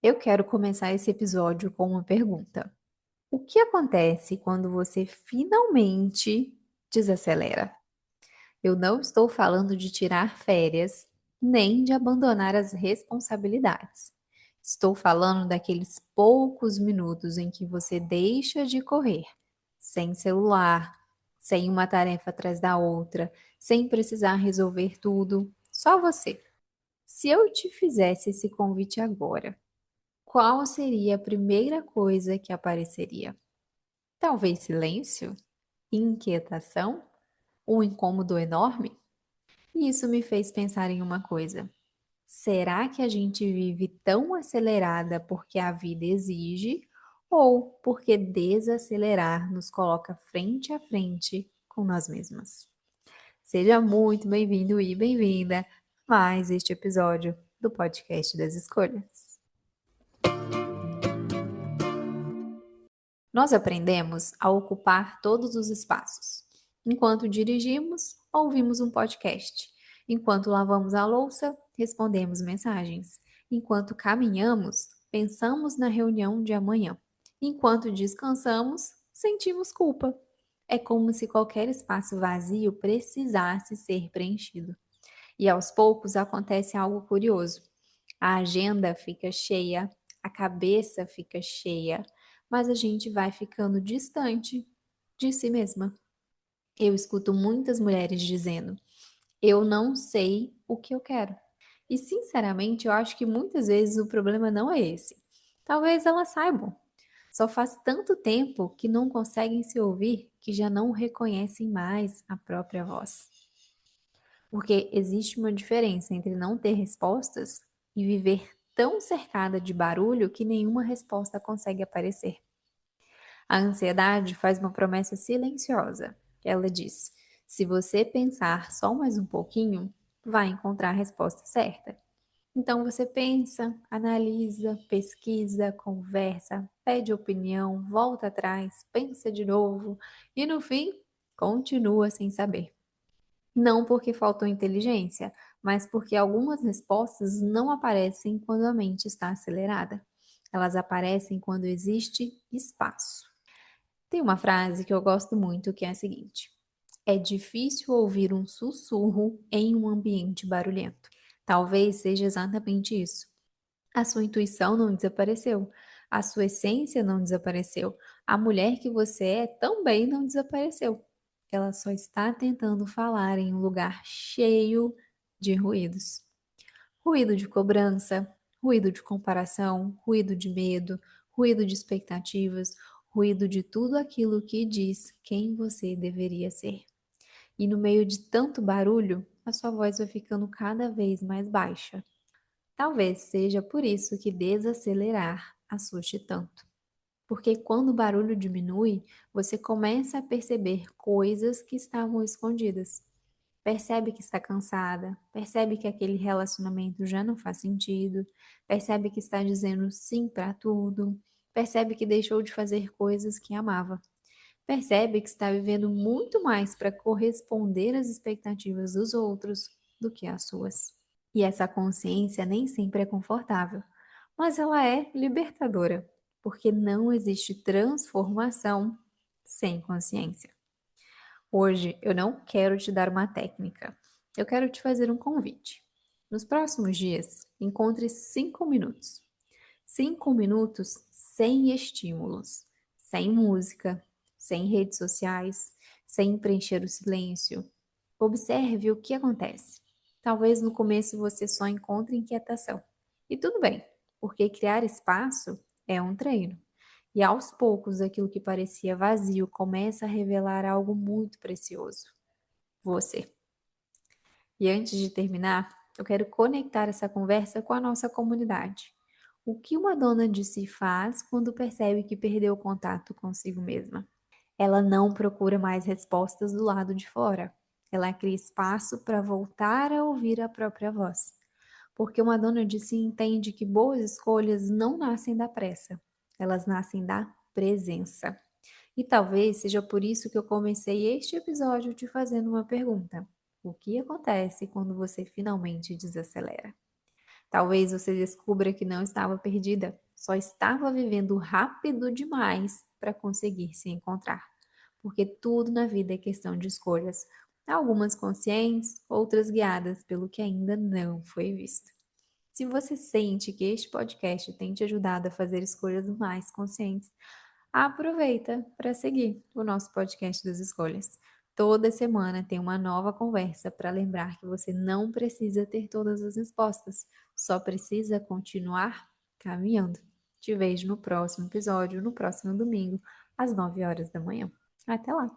Eu quero começar esse episódio com uma pergunta. O que acontece quando você finalmente desacelera? Eu não estou falando de tirar férias, nem de abandonar as responsabilidades. Estou falando daqueles poucos minutos em que você deixa de correr, sem celular, sem uma tarefa atrás da outra, sem precisar resolver tudo, só você. Se eu te fizesse esse convite agora, qual seria a primeira coisa que apareceria? Talvez silêncio? Inquietação? Um incômodo enorme? E isso me fez pensar em uma coisa. Será que a gente vive tão acelerada porque a vida exige ou porque desacelerar nos coloca frente a frente com nós mesmas? Seja muito bem-vindo e bem-vinda a mais este episódio do Podcast das Escolhas. Nós aprendemos a ocupar todos os espaços. Enquanto dirigimos, ouvimos um podcast. Enquanto lavamos a louça, respondemos mensagens. Enquanto caminhamos, pensamos na reunião de amanhã. Enquanto descansamos, sentimos culpa. É como se qualquer espaço vazio precisasse ser preenchido. E aos poucos acontece algo curioso. A agenda fica cheia, a cabeça fica cheia, mas a gente vai ficando distante de si mesma. Eu escuto muitas mulheres dizendo: eu não sei o que eu quero. E sinceramente, eu acho que muitas vezes o problema não é esse. Talvez elas saibam. Só faz tanto tempo que não conseguem se ouvir que já não reconhecem mais a própria voz. Porque existe uma diferença entre não ter respostas e viver tão cercada de barulho que nenhuma resposta consegue aparecer. A ansiedade faz uma promessa silenciosa. Ela diz: se você pensar só mais um pouquinho, vai encontrar a resposta certa. Então você pensa, analisa, pesquisa, conversa, pede opinião, volta atrás, pensa de novo e no fim continua sem saber. Não porque faltou inteligência, mas porque algumas respostas não aparecem quando a mente está acelerada. Elas aparecem quando existe espaço. Tem uma frase que eu gosto muito que é a seguinte: é difícil ouvir um sussurro em um ambiente barulhento. Talvez seja exatamente isso. A sua intuição não desapareceu, a sua essência não desapareceu, a mulher que você é também não desapareceu. Ela só está tentando falar em um lugar cheio de ruídos. Ruído de cobrança, ruído de comparação, ruído de medo, ruído de expectativas, ruído de tudo aquilo que diz quem você deveria ser. E no meio de tanto barulho, a sua voz vai ficando cada vez mais baixa. Talvez seja por isso que desacelerar assuste tanto. Porque quando o barulho diminui, você começa a perceber coisas que estavam escondidas. Percebe que está cansada, percebe que aquele relacionamento já não faz sentido, percebe que está dizendo sim para tudo, percebe que deixou de fazer coisas que amava, percebe que está vivendo muito mais para corresponder às expectativas dos outros do que às suas. E essa consciência nem sempre é confortável, mas ela é libertadora, porque não existe transformação sem consciência. Hoje eu não quero te dar uma técnica, eu quero te fazer um convite. Nos próximos dias, encontre 5 minutos. 5 minutos sem estímulos, sem música, sem redes sociais, sem preencher o silêncio. Observe o que acontece. Talvez no começo você só encontre inquietação. E tudo bem, porque criar espaço é um treino. E aos poucos, aquilo que parecia vazio começa a revelar algo muito precioso: você. E antes de terminar, eu quero conectar essa conversa com a nossa comunidade. O que uma dona de si faz quando percebe que perdeu o contato consigo mesma? Ela não procura mais respostas do lado de fora. Ela cria espaço para voltar a ouvir a própria voz. Porque uma dona de si entende que boas escolhas não nascem da pressa, elas nascem da presença. E talvez seja por isso que eu comecei este episódio te fazendo uma pergunta: o que acontece quando você finalmente desacelera? Talvez você descubra que não estava perdida, só estava vivendo rápido demais para conseguir se encontrar. Porque tudo na vida é questão de escolhas, algumas conscientes, outras guiadas pelo que ainda não foi visto. Se você sente que este podcast tem te ajudado a fazer escolhas mais conscientes, aproveita para seguir o nosso podcast das escolhas. Toda semana tem uma nova conversa para lembrar que você não precisa ter todas as respostas, só precisa continuar caminhando. Te vejo no próximo episódio, no próximo domingo, às 9 horas da manhã. Até lá!